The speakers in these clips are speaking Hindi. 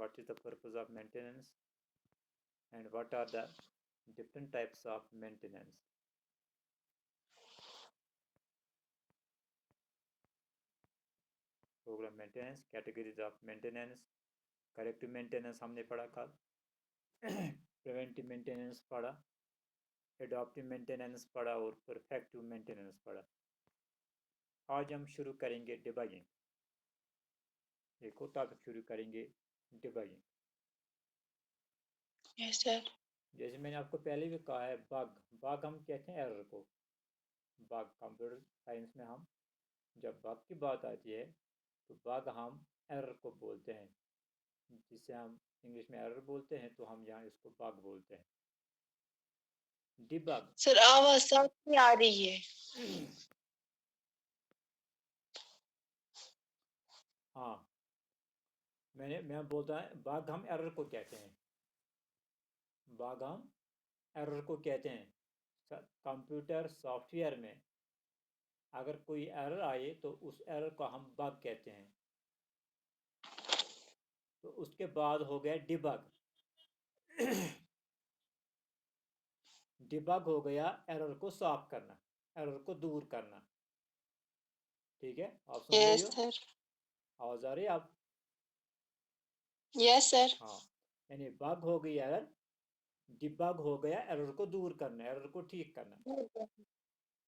what is the purpose of maintenance and what are the different types of maintenance. Program maintenance, categories of maintenance, corrective maintenance हमने पढ़ा कल, प्रिवेंटिव मेंटेनेंस पढ़ा, एडॉप्टिव मेंटेनेंस पढ़ा और परफेक्टिव मेंटेनेंस पढ़ा। आज हम शुरू करेंगे डिबगिंग। एक और टॉपिक शुरू करेंगे डिबगिंग। Yes sir. जैसे मैंने आपको पहले भी कहा है, बग हम कहते हैं एरर को। बग कंप्यूटर साइंस में हम जब बग की बात आती है तो बग हम एरर को बोलते हैं, जिसे हम इंग्लिश में एरर बोलते हैं, तो हम यहाँ इसको बग बोलते हैं। डिबग सर आवाज साफ नहीं आ रही है। हाँ, मैं बोलता है बग हम एरर को कहते हैं। बग हम एरर को कहते हैं। कंप्यूटर सॉफ्टवेयर में अगर कोई एरर आए तो उस एरर को हम बग कहते हैं। तो उसके बाद हो गया डिबग। डिबग हो गया एरर को सॉल्व करना, एरर को दूर करना। ठीक है, आप सुन रही हो? सर। आवाज आ रही है आप? Yes sir. हाँ, यानी बग हो गई एरर, डिबग हो गया एरर को दूर करना, एरर को ठीक करना।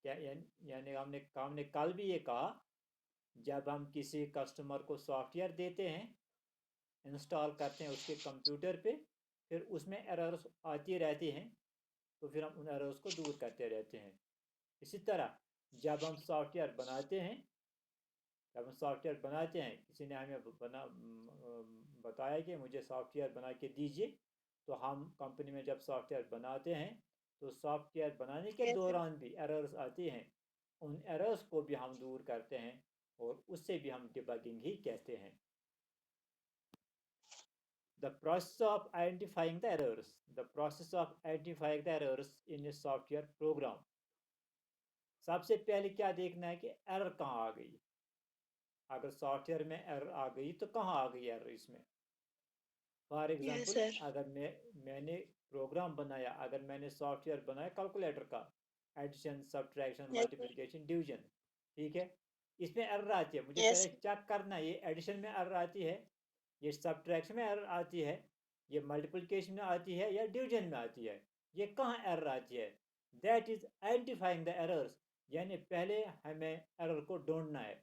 क्या यानी हमने कल भी ये कहा, जब हम किसी कस्टमर को सॉफ्टवेयर देते हैं, इंस्टॉल करते हैं उसके कंप्यूटर पे, फिर उसमें एरर्स आती रहती हैं, तो फिर हम उन एरर्स को दूर करते रहते हैं। इसी तरह जब हम सॉफ्टवेयर बनाते हैं, किसी ने हमें बताया कि मुझे सॉफ्टवेयर बना के दीजिए, तो हम कंपनी में जब सॉफ्टवेयर बनाते हैं तो सॉफ्टवेयर बनाने के दौरान भी एरर्स आती हैं, उन एरर्स को भी हम दूर करते हैं और उससे भी हम डिबगिंग ही कहते हैं। The process of identifying the errors. The process of identifying the errors in a software program. सबसे पहले क्या देखना है कि एरर कहाँ आ गई। अगर सॉफ्टवेयर में एरर आ गई तो कहाँ आ गई एरर इसमें। फॉर एग्जांपल, अगर मैंने प्रोग्राम बनाया, अगर मैंने सॉफ्टवेयर बनाया कैलकुलेटर का, एडिशन, सब्ट्रैक्शन, मल्टीप्लिकेशन, डिवीजन, ठीक है, इसमें एरर आती है, मुझे पहले चेक करना है ये एडिशन में एरर आती है, ये सब्ट्रैक्शन में एरर आती है, ये मल्टीप्लिकेशन में आती है या डिवीजन में आती है, ये कहाँ एरर आती है। That is identifying the errors. यानी पहले हमें एरर को ढूंढना है,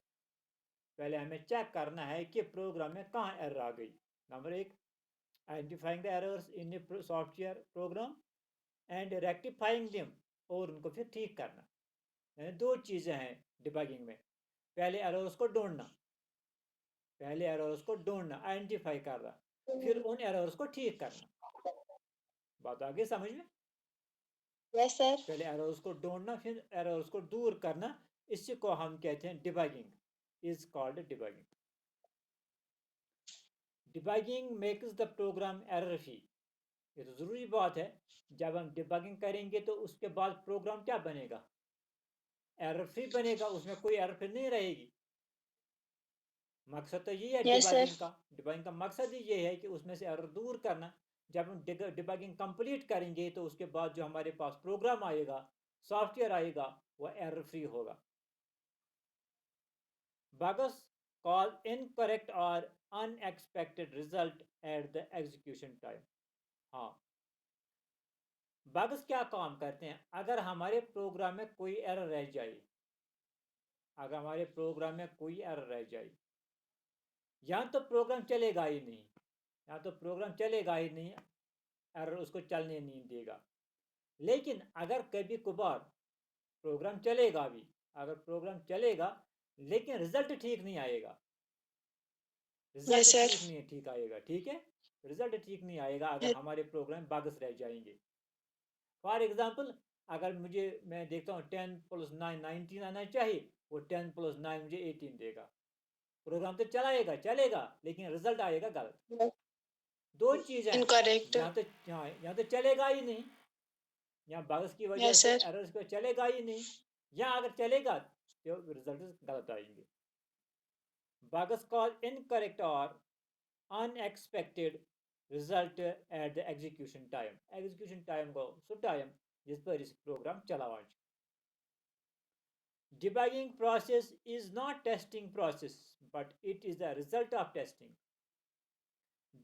पहले हमें चेक करना है कि प्रोग्राम में कहाँ एरर आ गई। नंबर एक, identifying the errors in a software program and rectifying them, और उनको फिर ठीक करना। यानी दो चीज़ें हैं डिबगिंग में, पहले एरर्स को ढूंढना, आइडेंटिफाई करना, फिर उन एरर्स को ठीक करना। बात आगे समझ में? Yes sir. पहले एरर्स को ढूंढना, फिर एरर्स को दूर करना, इसी को हम कहते हैं debugging, is called debugging. Debugging makes the program error free. ये तो ज़रूरी बात है, जब हम डिबगिंग करेंगे तो उसके बाद प्रोग्राम क्या बनेगा, एरर फ्री बनेगा, उसमें कोई एरर फिर नहीं रहेगी। मकसद तो ये है डिबगिंग का मकसद ही ये है कि उसमें से एरर दूर करना। जब हम डिबगिंग कंप्लीट करेंगे तो उसके बाद जो हमारे पास प्रोग्राम आएगा, सॉफ्टवेयर आएगा, वो एरर फ्री होगा। Bugs cause incorrect or unexpected result at the execution time. हाँ, बग्स क्या काम करते हैं, अगर हमारे प्रोग्राम में कोई एरर रह जाए, या तो प्रोग्राम चलेगा ही नहीं, एरर उसको चलने नहीं देगा। लेकिन अगर कभी कभार प्रोग्राम चलेगा भी, लेकिन रिजल्ट ठीक नहीं आएगा, ठीक है, रिजल्ट ठीक नहीं आएगा अगर हमारे प्रोग्राम बग्स रह जाएंगे। फॉर एग्जाम्पल, अगर मैं देखता हूँ 10 + 9 19 आना चाहिए, वो 10 + 9 मुझे 18 देगा, प्रोग्राम तो चलेगा लेकिन रिजल्ट आएगा गलत। दो चीज़ है, यहाँ तो चलेगा ही नहीं, यहाँ बग्स की वजह से एरर्स पे चलेगा ही नहीं, या अगर चलेगा तो रिजल्ट गलत आएंगे। Bugs cause incorrect or unexpected result at the execution time go so time जिस पर इस प्रोग्राम चलावा debugging process is not testing process but it is the result of testing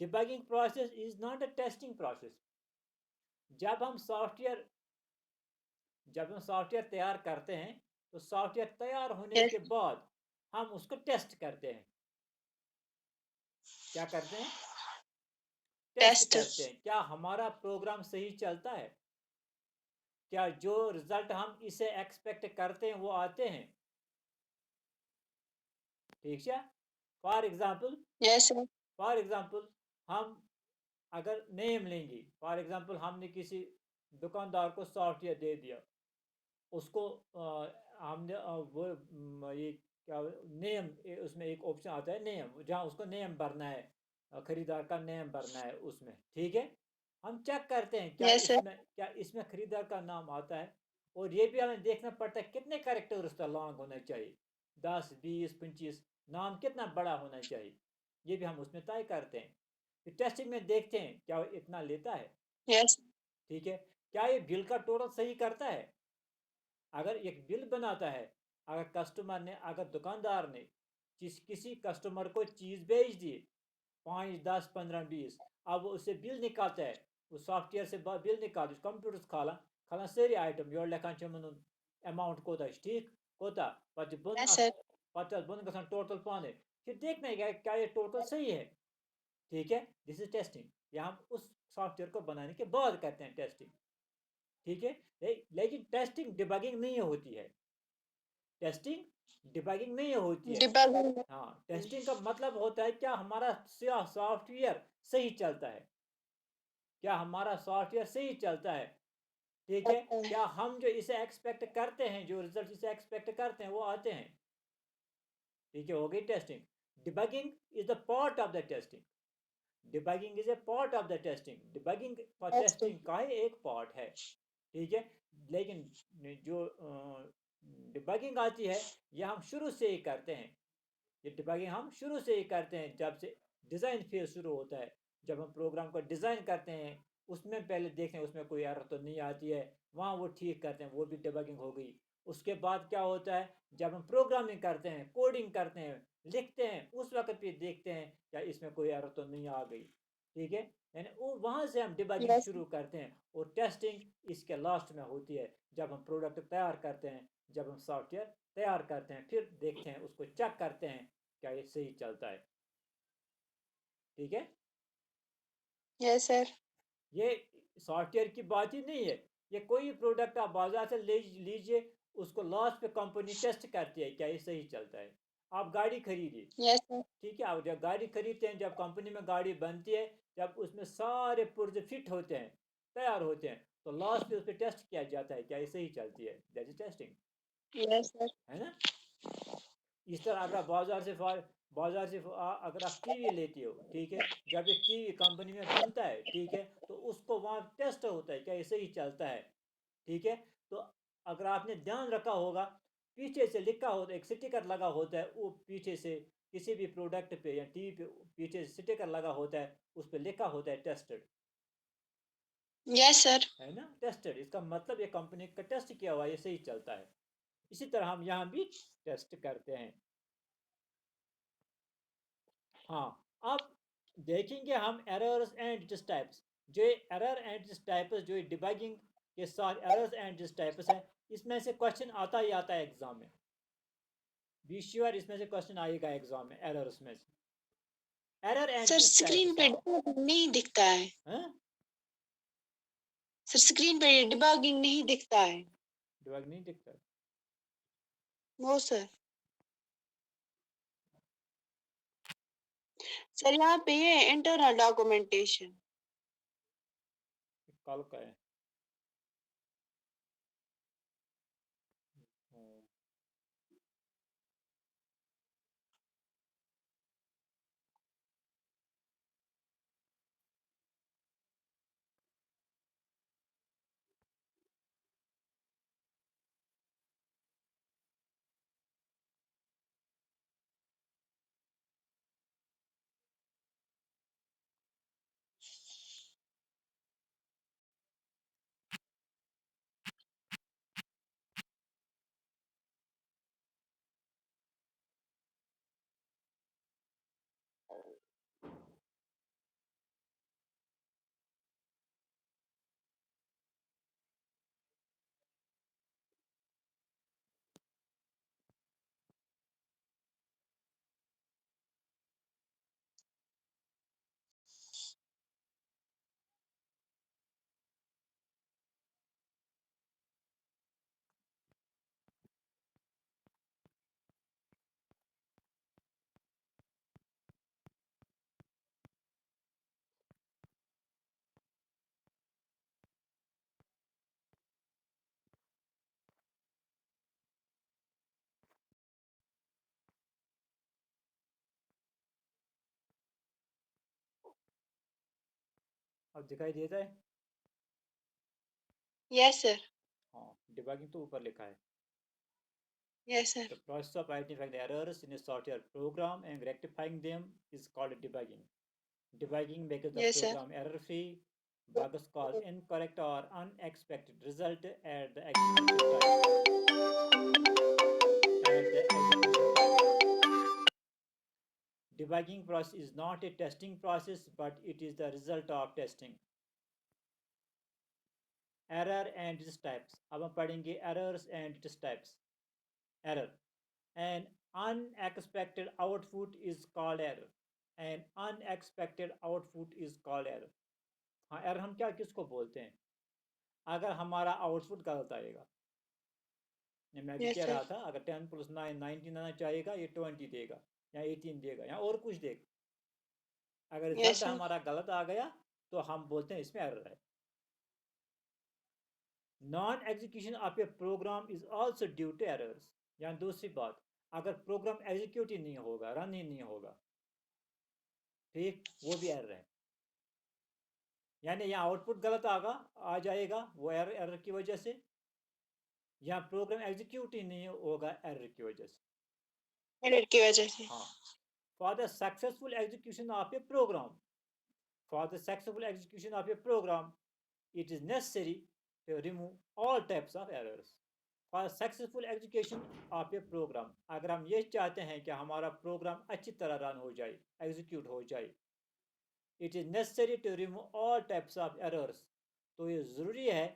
debugging process is not a testing process जब हम सॉफ्टवेयर जब हम सॉफ्टवेयर तैयार करते हैं तो सॉफ्टवेयर तैयार होने Yes. के बाद हम उसको टेस्ट करते हैं क्या करते हैं टेस्ट Test. करते हैं क्या हमारा प्रोग्राम सही चलता है क्या जो रिजल्ट हम इसे एक्सपेक्ट करते हैं वो आते हैं ठीक है Yes, sir. फॉर एग्जाम्पल हम अगर नेम लेंगे फॉर एग्जाम्पल हमने किसी दुकानदार को सॉफ्टवेयर दे दिया उसको हमने वो ये क्या नेम उसमें एक ऑप्शन आता है नेम जहाँ उसको नेम भरना है खरीदार का नेम भरना है उसमें ठीक है हम चेक करते हैं Yes, sir. क्या इसमें खरीदार का नाम आता है और ये भी हमें देखना पड़ता है कितने कैरेक्टर उसका लॉन्ग होना चाहिए 10 20 25 नाम कितना बड़ा होना चाहिए ये भी हम उसमें तय करते हैं फिर टेस्टिंग में देखते हैं क्या वो इतना लेता है Yes. ठीक है क्या ये बिल का टोटल सही करता है अगर एक बिल बनाता है अगर दुकानदार ने किसी कस्टमर को चीज़ भेज दी 5 10 15 20 अब वो उससे बिल निकालता है उस सॉफ्टवेयर से बिल निकाल कंप्यूटर खाला सारी आइटम योर लेखान अमाउंट कोता ठीक कोता पत बन Yes, sir. पत बन गसान टोटल पाने फिर देखना है क्या ये टोटल सही है ठीक है दिस इज टेस्टिंग ये हम उस सॉफ्टवेयर को बनाने के बाद करते हैं टेस्टिंग ठीक है लेकिन टेस्टिंग डिबगिंग नहीं होती है टेस्टिंग डिबगिंग नहीं होती है Debugging. हाँ टेस्टिंग का मतलब होता है क्या हमारा सॉफ्टवेयर सही चलता है क्या हमारा सॉफ्टवेयर सही चलता है ठीक है Okay. क्या हम जो इसे एक्सपेक्ट करते हैं जो रिजल्ट इसे एक्सपेक्ट करते हैं वो आते हैं ठीक है हो गई testing debugging is the part of the testing debugging is a part of the testing debugging for Testing. Testing का ही एक पार्ट है ठीक है लेकिन जो डिबगिंग आती है ये हम शुरू से ही करते हैं ये डिबगिंग हम शुरू से ही करते हैं जब से डिज़ाइन फेज शुरू होता है जब हम प्रोग्राम को डिज़ाइन करते हैं उसमें पहले देखते हैं उसमें कोई एरर तो नहीं आती है वहाँ वो ठीक करते हैं वो भी डिबगिंग हो गई उसके बाद क्या होता है जब हम प्रोग्रामिंग करते हैं कोडिंग करते हैं लिखते हैं उस वक्त भी देखते हैं क्या इसमें कोई एरर तो नहीं आ गई ठीक है यानी वो वहाँ से हम डिबगिंग Yes. शुरू करते हैं और टेस्टिंग इसके लास्ट में होती है जब हम प्रोडक्ट तैयार करते हैं जब हम सॉफ्टवेयर तैयार करते हैं फिर देखते हैं उसको चेक करते हैं क्या ये सही चलता है ठीक है Yes, sir. ये सॉफ्टवेयर की बात ही नहीं है ये कोई प्रोडक्ट आप बाजार से ले लीजिए उसको लास्ट पे कंपनी टेस्ट करती है क्या ये सही चलता है आप गाड़ी खरीदिए Yes, sir. ठीक है आप जब गाड़ी खरीदते हैं जब कंपनी में गाड़ी बनती है जब उसमें सारे पुर्जे फिट होते हैं तैयार होते हैं तो लास्ट पे उस पर टेस्ट किया जाता है क्या ये सही चलती है that is testing Yes, sir. है ना इस तरह अगर आप बाजार से अगर आप टीवी लेते हो ठीक है जब एक टीवी कंपनी में बनता है ठीक है तो उसको वहाँ टेस्ट होता है क्या ये सही चलता है ठीक है तो अगर आपने ध्यान रखा होगा पीछे से लिखा होता है एक स्टिकर लगा होता है वो पीछे से किसी भी प्रोडक्ट पे या टीवी पे पीछे से स्टिकर लगा होता है उस पर लिखा होता है टेस्टेड Yes, sir. है ना टेस्टेड इसका मतलब ये कंपनी का टेस्ट किया हुआ ये सही चलता है इसी तरह हम यहाँ भी टेस्ट करते हैं हाँ अब देखेंगे हम एरर्स एंड डिस टाइप्स जो एरर एंड डिस टाइप्स जो डिबगिंग के साथ एरर्स एंड डिस टाइप्स है इसमें से क्वेश्चन आता ही आता है एग्जाम में बी श्योर इसमें से क्वेश्चन आएगा एग्जाम में एरर्स में से error and sir this screen पे टाइप्स debugging नहीं दिखता है हाँ सर स्क्रीन पे डिबगिंग नहीं दिखता है डिबग नहीं दिखता वो सर सर यहाँ पे ये इंटरनल डॉक्यूमेंटेशन कल का है हाँ। अब दिखाई देता है? Yes, sir. हाँ, डिबगिंग तो ऊपर लिखा है। Yes, sir. The process of identifying the errors in a software program and rectifying them is called debugging. Debugging makes the Yes, sir. program error-free. Bugs cause incorrect or unexpected result at the execution time. Debugging process is not a testing process, but it is the result of testing. Error and its types. अब हम पढ़ेंगे errors and its types. Error. An unexpected output is called error. An unexpected output is called error. हाँ, error हम क्या किसको बोलते हैं? अगर हमारा आउटपुट गलत आएगा। मैं भी Yes, कह sir. रहा था अगर 10 + 9 19 आना चाहेगा, ये 20 देगा या 18 देगा या और कुछ देगा। अगर Yes, रिजल्ट sir. हमारा गलत आ गया तो हम बोलते हैं इसमें एरर है। Non execution of a program is also due to errors. या दूसरी बात, अगर प्रोग्राम एग्जीक्यूट ही नहीं होगा, रन ही नहीं होगा, ठीक, वो भी एरर है। यानी यहाँ आउटपुट गलत आ जाएगा, वो एरर की वजह से, या प्रोग्राम एग्जीक्यूट ही नहीं होगा एरर की वजह से। Error की वजह से। हाँ, for the successful execution of a program, for the successful execution of a program, it is necessary to remove all types of errors. For successful execution of a program, अगर हम ये चाहते हैं कि हमारा प्रोग्राम अच्छी तरह रन हो जाए, एग्जीक्यूट हो जाए, it is necessary to remove all types of errors. तो ये ज़रूरी है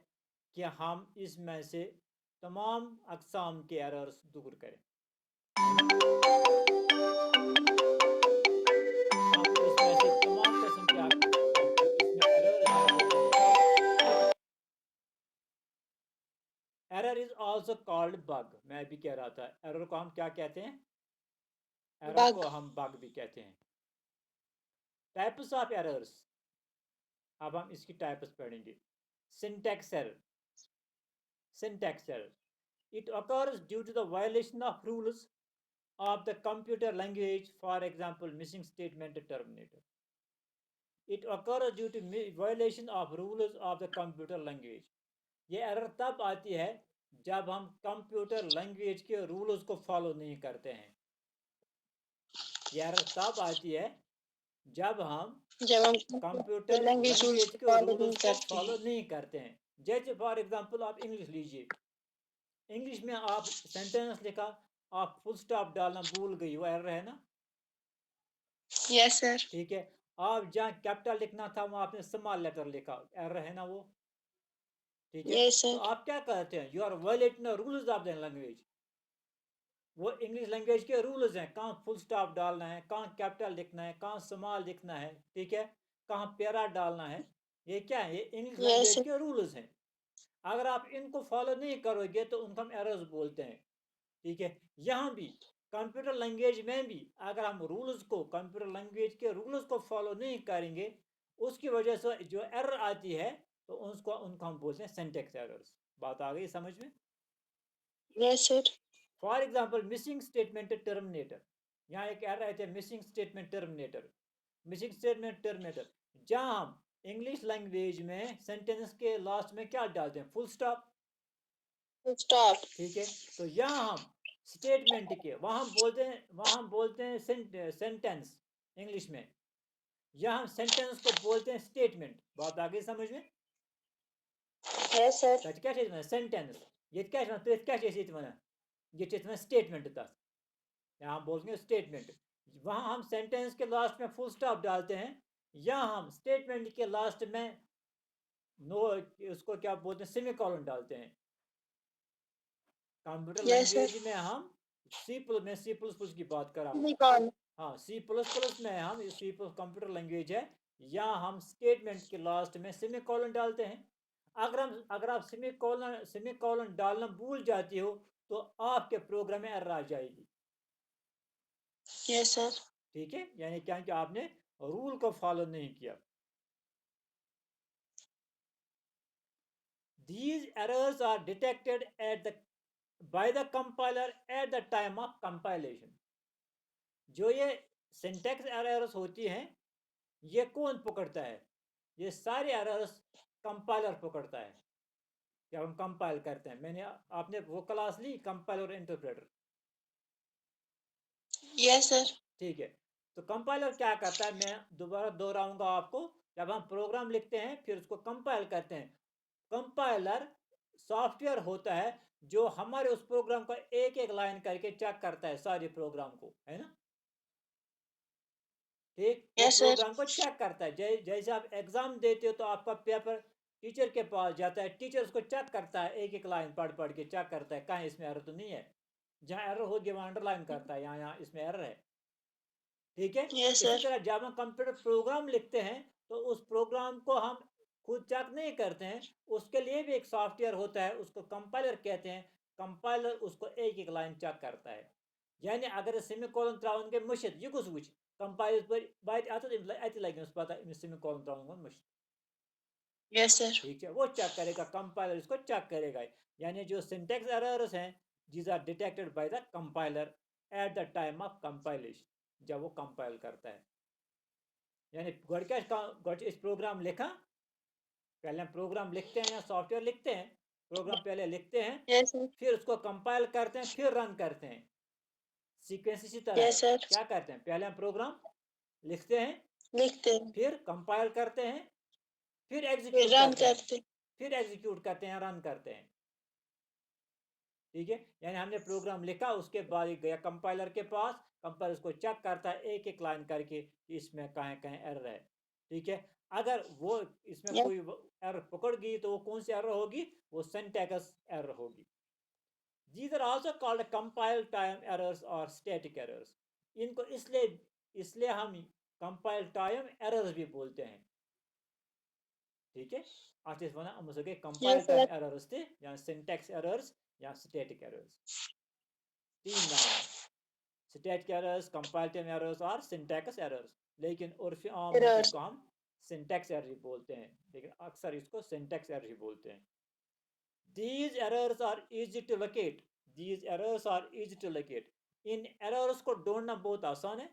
कि हम इसमें से तमाम अक़साम के एरर्स दूर करें। Error is also called bug. मैं भी कह रहा था एरर को हम क्या कहते हैं? Error Bug. को हम बग भी कहते हैं। टाइप्स ऑफ एरर्स, अब हम इसकी टाइप्स पढ़ेंगे। Syntax error, syntax error, it occurs due to the violation of rules of the computer language, for example missing statement terminator. It occurs due to violation of rules of the computer language. ये एरर तब आती है जब हम कंप्यूटर लैंग्वेज के रूल्स को फॉलो नहीं करते हैं। ये एरर तब आती है जब हम कंप्यूटर लैंग्वेज के रूल्स को फॉलो नहीं करते हैं। जैसे फॉर एग्जांपल आप इंग्लिश लीजिए, इंग्लिश में आप सेंटेंस लिखा, आप फुल स्टॉप डालना भूल गई, वो एरर है ना? Yes, sir. ठीक है। आप जहाँ कैपिटल लिखना था वहाँ आपने स्मॉल लेटर लिखा, एरर है ना वो? ठीक है। Yes, तो sir. आप क्या कहते हैं? You are violating the rules of the language. वो इंग्लिश लैंग्वेज के रूल्स हैं, कहाँ फुल स्टॉप डालना है, कहाँ कैपिटल लिखना है, कहाँ स्मॉल लिखना है, ठीक है, कहाँ पैरा डालना है। ये क्या है? ये इंग्लिश Yes, लैंग्वेज sir. के रूल्स हैं। अगर आप इनको फॉलो नहीं करोगे तो उनको हम एरर्स बोलते हैं। ठीक है। यहाँ भी कंप्यूटर लैंग्वेज में भी अगर हम रूल्स को, कंप्यूटर लैंग्वेज के रूल्स को फॉलो नहीं करेंगे, उसकी वजह से जो एरर आती है तो उनको हम बोलते हैं सिंटैक्स एरर्स। बात आ गई समझ में? Yes, sir. For example missing statement terminator, यहाँ एक एरर आती है missing statement terminator. Missing statement terminator जहाँ हम इंग्लिश लैंग्वेज में सेंटेंस के लास्ट में क्या डालते हैं? Full stop. Stop. ठीक है। तो यहाँ हम स्टेटमेंट के वहाँ हम बोलते हैं सेंटेंस इंग्लिश में, यहाँ हम सेंटेंस को बोलते हैं स्टेटमेंट। बात आ गई समझ में? Yes, sir. क्या चीज सेंटेंस, ये क्या चीज ये चीज स्टेटमेंट तस, यहाँ हम बोलते हैं स्टेटमेंट। वहाँ हम सेंटेंस के लास्ट में फुल स्टॉप डालते हैं, यहाँ हम स्टेटमेंट के लास्ट में नो, उसको क्या बोलते हैं, सेमीकोलन डालते हैं। Computer Yes, sir. लैंग्वेज में हम सी प्लस प्लस की बात कर रहा हूँ। Unicorn. हाँ, सी प्लस प्लस में हम सी प्लस कंप्यूटर लैंग्वेज है, यहाँ हम स्टेटमेंट के लास्ट में सेमीकोलन डालते हैं। अगर आप सेमीकोलन डालना भूल जाती हो तो आपके प्रोग्राम में एरर आ जाएगी। Yes, sir. ठीक है, यानी क्या कि आपने रूल को फॉलो नहीं किया। These errors are detected by the compiler at the time of compilation. जो ये सिंटैक्स एरर्स होती हैं, ये कौन पकड़ता है? ये सारे एरर्स कंपाइलर पकड़ता है जब हम कंपाइल करते हैं। मैंने आपने वो क्लास ली कंपाइलर और इंटरप्रेटर? Yes, sir. ठीक है, तो कंपाइलर क्या करता है, मैं दोबारा दोहराऊंगा आपको। जब हम प्रोग्राम लिखते हैं फिर उसको कंपाइल करते हैं, कंपाइलर सॉफ्टवेयर होता है जो हमारे उस प्रोग्राम का एक एक लाइन करके चेक करता है सारे प्रोग्राम को, है ना। ठीक, वो Yes, sir. प्रोग्राम को चेक करता है। जैसे आप एग्जाम देते हो तो आपका पेपर टीचर के पास जाता है, टीचर उसको चेक करता है, एक एक लाइन पढ़ पढ़ के चेक करता है कहीं इसमें एरर तो नहीं है, जहाँ एरर होगी वहाँ अंडरलाइन करता है, यहाँ यहाँ इसमें एरर है। ठीक है, Yes, इसी sir. तरह जब हम कंप्यूटर प्रोग्राम लिखते हैं तो उस प्रोग्राम को हम खुद चेक नहीं करते हैं, उसके लिए भी एक सॉफ्टवेयर होता है, उसको कंपाइलर कहते हैं। कंपाइलर उसको एक एक लाइन चेक करता है। यानी अगर सेमीकोलन त्रावन के मुश्त ये कुछ वुच कंपाइल पर बात आता अति लगे पता सेमीकोलन त्रावन मुश्त। Yes, sir. ठीक है, वो चेक करेगा, कंपाइलर इसको चेक करेगा। यानी जो सिंटैक्स एरर्स हैं these are detected by the compiler at the time of compilation, जब वो कंपाइल करता है। यानी इस प्रोग्राम लिखा, पहले हम प्रोग्राम लिखते हैं या सॉफ्टवेयर लिखते हैं, प्रोग्राम पहले लिखते हैं, Yes, sir. फिर उसको कंपाइल करते हैं, फिर रन करते हैं। सीक्वेंस इसी तरह है। Yes, sir. क्या करते हैं, पहले हम प्रोग्राम लिखते हैं, लिखते हैं, फिर कंपाइल करते हैं, फिर फिर एग्जीक्यूट रन करते हैं, करते हैं। फिर एग्जीक्यूट करते हैं, रन करते हैं। ठीक है, यानी हमने प्रोग्राम लिखा, उसके बाद गया कंपाइलर के पास, कंपाइलर उसको चेक करता है एक एक लाइन करके कि इसमें कहीं कहीं एरर है। ठीक है, अगर वो इसमें Yes, कोई एरर पकड़ गई तो वो कौन सी एरर होगी, वो सिंटैक्स एरर होगी। These are also called compile time errors or static errors। इनको इसलिए इसलिए हम compile time errors भी बोलते हैं। ठीक है, आज इस वना हम उसके compile yes, sir. time errors थे या syntax errors या static errors। तीन नाम है, static errors, compile time errors और syntax errors। लेकिन उर्फ आम में Errors. इसको हम syntax error ही बोलते हैं, लेकिन अक्सर इसको syntax error ही बोलते हैं। These errors are easy to locate। These errors are easy to locate। In errors को ढूंढना बहुत आसान है,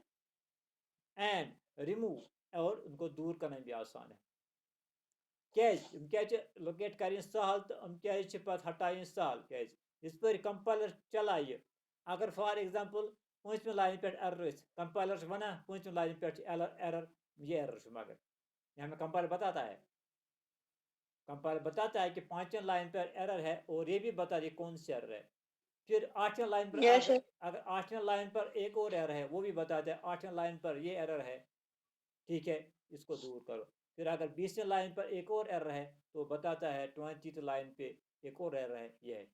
and remove और उनको दूर करना भी आसान है। क्या लोकेट करें सहल तो हम क्या पत हटाएं सहल क्या इस पर कंपाइलर चलाइए। अगर फॉर एग्जांपल पंचम लाइन पे एरर कंपाइलर वना पंचम लाइन पे एरर, ये एरर मगर यहाँ में कंपाइलर बताता है, कंपाइलर बताता है कि पांचवें लाइन पर एरर है और ये भी बता दिए कौन सी एरर है। फिर आठवें लाइन पर Yes, अगर sir. अगर आठवें लाइन पर एक और एरर है वो भी बताते हैं आठवें लाइन पर ये एरर है, ठीक है, इसको दूर करो। फिर अगर 20वें लाइन पर एक और एरर है तो बताता है 20th लाइन पे एक और एरर है, ये है।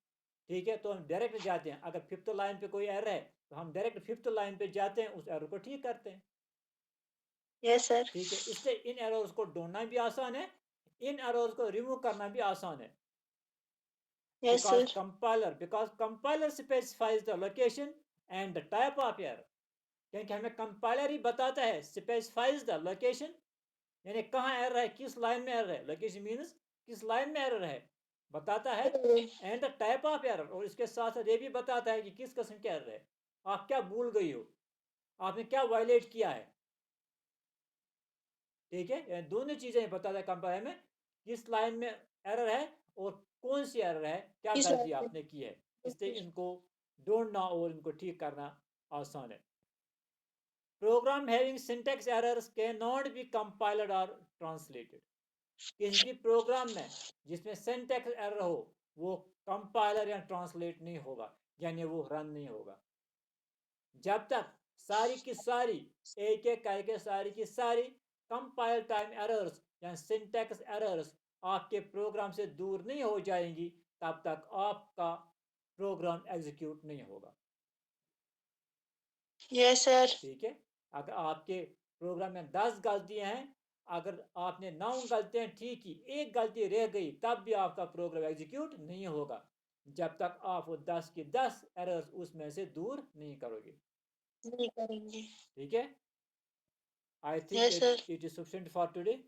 ठीक है, तो हम डायरेक्ट जाते हैं, अगर 5th लाइन पे कोई एरर है तो हम डायरेक्ट 5th लाइन पे जाते हैं, उस एरर को ठीक करते हैं। Yes, sir. ठीक है, इसलिए इन एरर्स को ढूंढना भी आसान है, इन एरर्स को रिमूव करना भी आसान है। Yes, sir. because compiler specifies the location and the type of error। क्योंकि हमें कंपाइलर ही बताता है, स्पेसिफाइज द लोकेशन, यानी कहाँ एरर है, किस लाइन में एरर है, लोकेशन मीन्स किस लाइन में एरर है बताता है, and the type of error, और इसके साथ साथ ये भी बताता है कि किस किस्म के एरर है, आप क्या भूल गई हो, आपने क्या वायलेट किया है। ठीक है, दोनों चीजें बताता है कंपाइलर में, किस लाइन में एरर है और कौन सी एरर है, क्या किस गलती लाइन आपने की है। इसलिए में? इनको ढूंढना और इनको ठीक करना आसान है। Program having syntax errors can not be compiled और ट्रांसलेटेड। किसी भी प्रोग्राम में जिसमें सिंटैक्स एरर हो वो कंपाइलर या ट्रांसलेट नहीं होगा, यानी वो रन नहीं होगा जब तक सारी की सारी एक एक करके सारी की सारी कंपाइल टाइम एरर्स या सिंटैक्स एरर्स आपके प्रोग्राम से दूर नहीं हो जाएंगी, तब तक आपका प्रोग्राम एग्जीक्यूट नहीं होगा। Yes, sir. ठीक है, अगर आपके प्रोग्राम में 10 गलतियां हैं, अगर आपने 9 गलतियां ठीक की, एक गलती रह गई, तब भी आपका प्रोग्राम एग्जीक्यूट नहीं होगा जब तक आप वो 10 की 10 एरर्स उसमें से दूर नहीं करोगे। नहीं करेंगे। ठीक है, I think Yes, sir. It is sufficient for today.